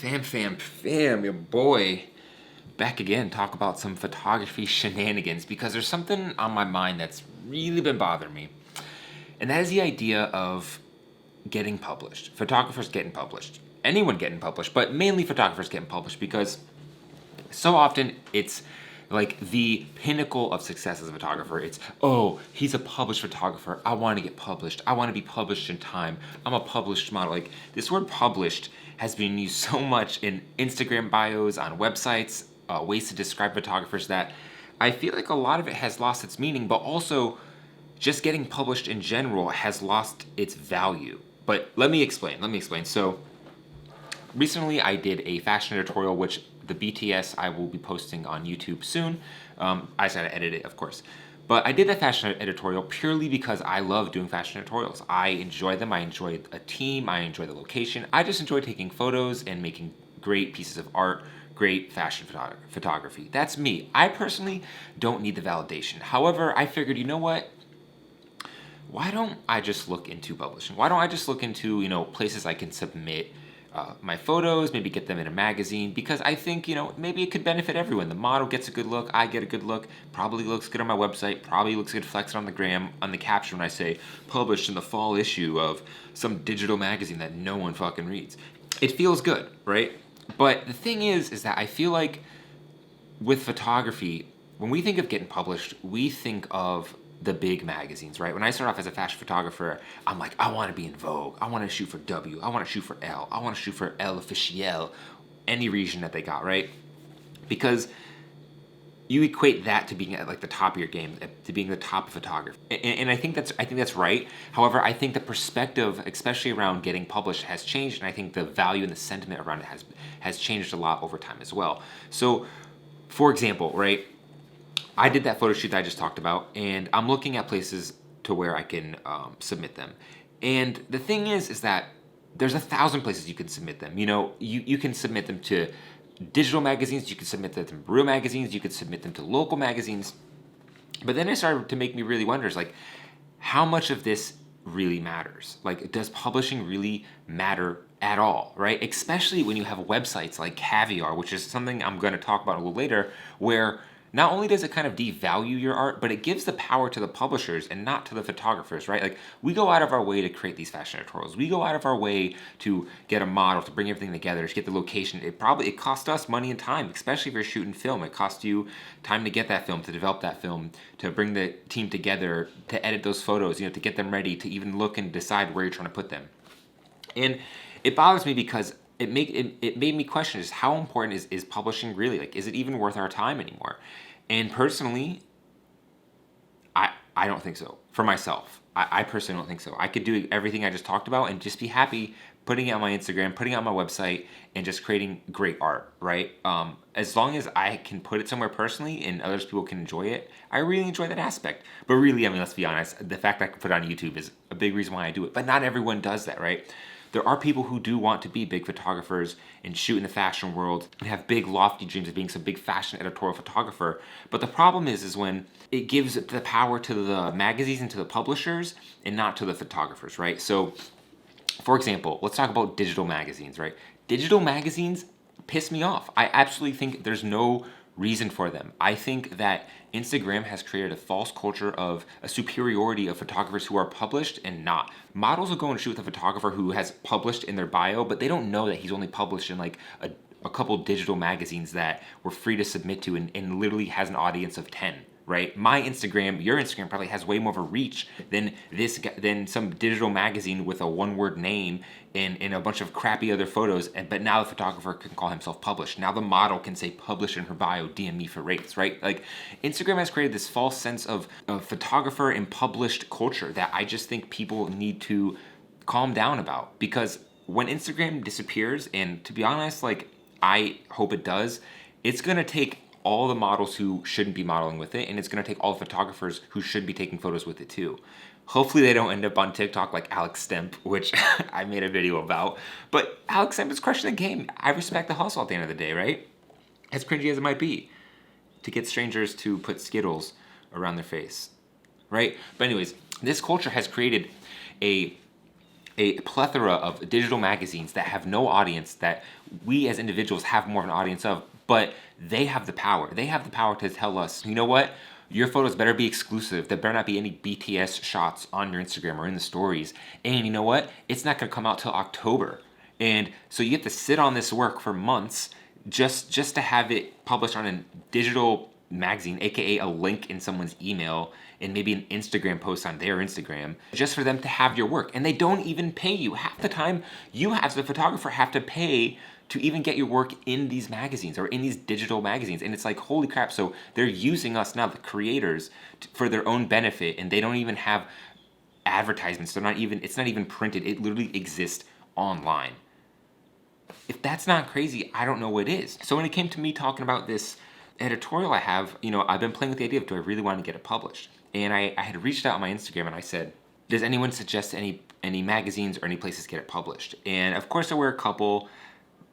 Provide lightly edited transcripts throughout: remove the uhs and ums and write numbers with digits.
Fam, your boy. Back again, talk about some photography shenanigans because there's something on my mind that's really been bothering me. And that is the idea of getting published. Photographers getting published. Anyone getting published, but mainly photographers getting published because so often it's like the pinnacle of success as a photographer. It's, oh, he's a published photographer. I want to get published. I want to be published in time. I'm a published model. Like, this word published has been used so much in Instagram bios, on websites, ways to describe photographers, that I feel like a lot of it has lost its meaning, but also just getting published in general has lost its value. But let me explain. So recently I did a fashion editorial, which the BTS I will be posting on YouTube soon. I just had to edit it, of course. But I did that fashion editorial purely because I love doing fashion editorials. I enjoy them. I enjoy a team. I enjoy the location. I just enjoy taking photos and making great pieces of art, great fashion photography. That's me. I personally don't need the validation. However, I figured, you know what? Why don't I just look into publishing? Why don't I just look into, places I can submit my photos, maybe get them in a magazine, because I think, maybe it could benefit everyone. The model gets a good look, I get a good look, probably looks good on my website, probably looks good flexed on the gram, on the caption when I say published in the fall issue of some digital magazine that no one fucking reads. It feels good, right? But the thing is that I feel like with photography, when we think of getting published, we think of the big magazines, right? When I started off as a fashion photographer, I'm like, I want to be in Vogue. I want to shoot for W. I want to shoot for L. I want to shoot for Elle Officielle, any region that they got, right? Because you equate that to being at like the top of your game, to being the top of photography, and I think that's right. However, I think the perspective, especially around getting published, has changed, and I think the value and the sentiment around it has changed a lot over time as well. So, for example, right? I did that photo shoot that I just talked about, and I'm looking at places to where I can submit them. And the thing is that there's 1,000 places you can submit them. You can submit them to digital magazines, you can submit them to real magazines, you can submit them to local magazines. But then it started to make me really wonder, like, how much of this really matters? Like, does publishing really matter at all, right? Especially when you have websites like Caviar, which is something I'm going to talk about a little later, where not only does it kind of devalue your art, but it gives the power to the publishers and not to the photographers, right? Like, we go out of our way to create these fashion editorials. We go out of our way to get a model, to bring everything together, to get the location. It costs us money and time, especially if you're shooting film. It costs you time to get that film, to develop that film, to bring the team together, to edit those photos, to get them ready, to even look and decide where you're trying to put them. And it bothers me because it made me question just how important is publishing really? Like, is it even worth our time anymore? And personally, I don't think so. For myself, I personally don't think so. I could do everything I just talked about and just be happy putting it on my Instagram, putting it on my website, and just creating great art, right? As long as I can put it somewhere personally and other people can enjoy it, I really enjoy that aspect. But really, let's be honest, the fact that I can put it on YouTube is a big reason why I do it. But not everyone does that, right? There are people who do want to be big photographers and shoot in the fashion world and have big lofty dreams of being some big fashion editorial photographer. But the problem is when it gives the power to the magazines and to the publishers and not to the photographers, right? So, for example, let's talk about digital magazines, right? Digital magazines piss me off. I absolutely think there's no reason for them. I think that Instagram has created a false culture of a superiority of photographers who are published and not. Models will go and shoot with a photographer who has published in their bio, but they don't know that he's only published in like a couple digital magazines that we're free to submit to and literally has an audience of 10. Right? My Instagram, your Instagram probably has way more of a reach than some digital magazine with a one-word name and a bunch of crappy other photos. But now the photographer can call himself published. Now the model can say published in her bio, DM me for rates, right? Like, Instagram has created this false sense of photographer and published culture that I just think people need to calm down about. Because when Instagram disappears, and to be honest, like, I hope it does, it's going to take all the models who shouldn't be modeling with it, and it's going to take all the photographers who should be taking photos with it too. Hopefully they don't end up on TikTok like Alex Stemp, which I made a video about. But Alex Stemp is crushing the game. I respect the hustle at the end of the day, right? As cringy as it might be, to get strangers to put Skittles around their face, right? But anyways, this culture has created a a plethora of digital magazines that have no audience, that we as individuals have more of an audience of, but they have the power. They have the power to tell us, you know what? Your photos better be exclusive. There better not be any BTS shots on your Instagram or in the stories. And you know what? It's not going to come out till October. And so you have to sit on this work for months just to have it published on a digital magazine, aka a link in someone's email, and maybe an Instagram post on their Instagram, just for them to have your work. And they don't even pay you. Half the time, you as the photographer have to pay to even get your work in these magazines or in these digital magazines. And it's like, holy crap. So they're using us now, the creators, for their own benefit, and they don't even have advertisements. It's not even printed. It literally exists online. If that's not crazy, I don't know what is. So when it came to me talking about this editorial I have, I've been playing with the idea of, do I really want to get it published? And I had reached out on my Instagram and I said, does anyone suggest any magazines or any places to get it published? And of course there were a couple,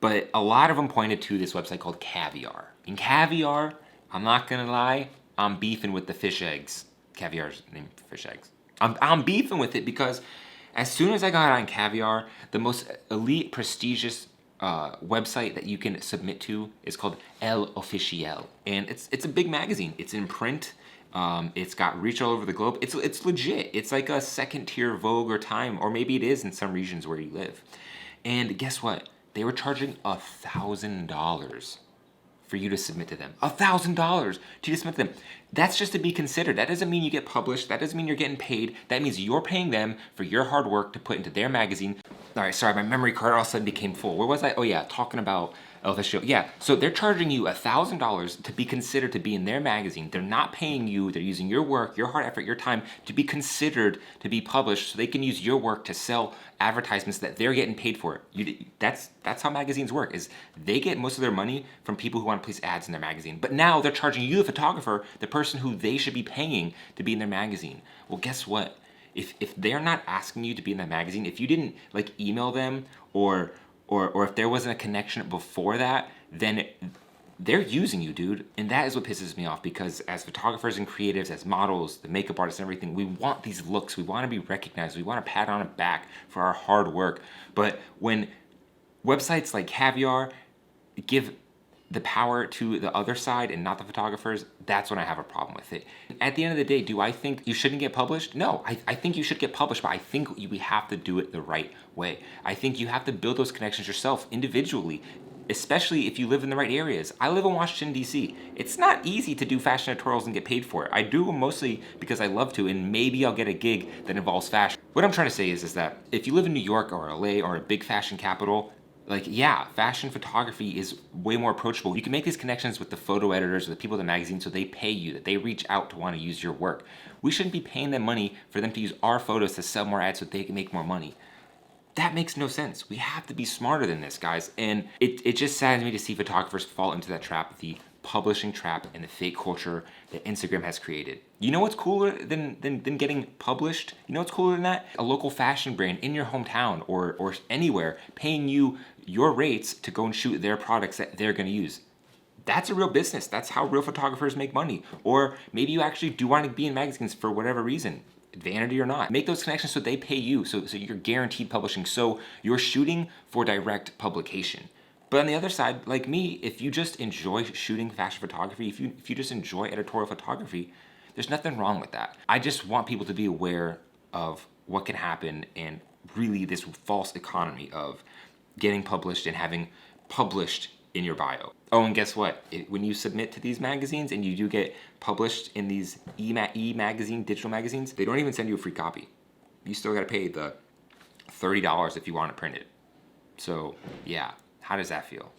but a lot of them pointed to this website called Caviar. And Caviar, I'm not gonna lie, I'm beefing with the fish eggs. Caviar's named for fish eggs. I'm beefing with it because as soon as I got on Caviar, the most elite, prestigious website that you can submit to is called El Oficial, and it's a big magazine. It's in print. It's got reach all over the globe. It's legit. It's like a second tier Vogue or Time, or maybe it is in some regions where you live. And guess what? They were charging $1,000 for you to submit to them. $1,000 to submit to them. That's just to be considered. That doesn't mean you get published. That doesn't mean you're getting paid. That means you're paying them for your hard work to put into their magazine. All right, sorry, my memory card all of a sudden became full. Where was I? Oh yeah, talking about official. Yeah, so they're charging you $1,000 to be considered to be in their magazine. They're not paying you. They're using your work, your hard effort, your time to be considered to be published, so they can use your work to sell advertisements that they're getting paid for. That's how magazines work. Is they get most of their money from people who want to place ads in their magazine. But now they're charging you, the photographer, the person who they should be paying to be in their magazine. Well, guess what? If they're not asking you to be in that magazine, if you didn't like email them or if there wasn't a connection before that, then they're using you, dude. And that is what pisses me off, because as photographers and creatives, as models, the makeup artists and everything, we want these looks. We want to be recognized. We want a pat on the back for our hard work. But when websites like Caviar give the power to the other side and not the photographers, that's when I have a problem with it. At the end of the day, do I think you shouldn't get published? No, I think you should get published, but I think we have to do it the right way. I think you have to build those connections yourself individually, especially if you live in the right areas. I live in Washington, D.C. It's not easy to do fashion editorials and get paid for it. I do them mostly because I love to, and maybe I'll get a gig that involves fashion. What I'm trying to say is that if you live in New York or LA or a big fashion capital, like, yeah, fashion photography is way more approachable. You can make these connections with the photo editors or the people at the magazine, so they pay you, that they reach out to want to use your work. We shouldn't be paying them money for them to use our photos to sell more ads so they can make more money. That makes no sense. We have to be smarter than this, guys. And it just saddens me to see photographers fall into that trap, the publishing trap and the fake culture that Instagram has created. You know what's cooler than getting published? You know what's cooler than that? A local fashion brand in your hometown or anywhere paying you your rates to go and shoot their products that they're gonna use. That's a real business. That's how real photographers make money. Or maybe you actually do want to be in magazines for whatever reason, vanity or not. Make those connections so they pay you, so you're guaranteed publishing, so you're shooting for direct publication. But on the other side, like me, if you just enjoy shooting fashion photography, if you just enjoy editorial photography, there's nothing wrong with that. I just want people to be aware of what can happen, and really this false economy of getting published and having published in your bio. Oh, and guess what? When you submit to these magazines and you do get published in these e-magazine, digital magazines, they don't even send you a free copy. You still gotta pay the $30 if you want it printed. So yeah, how does that feel?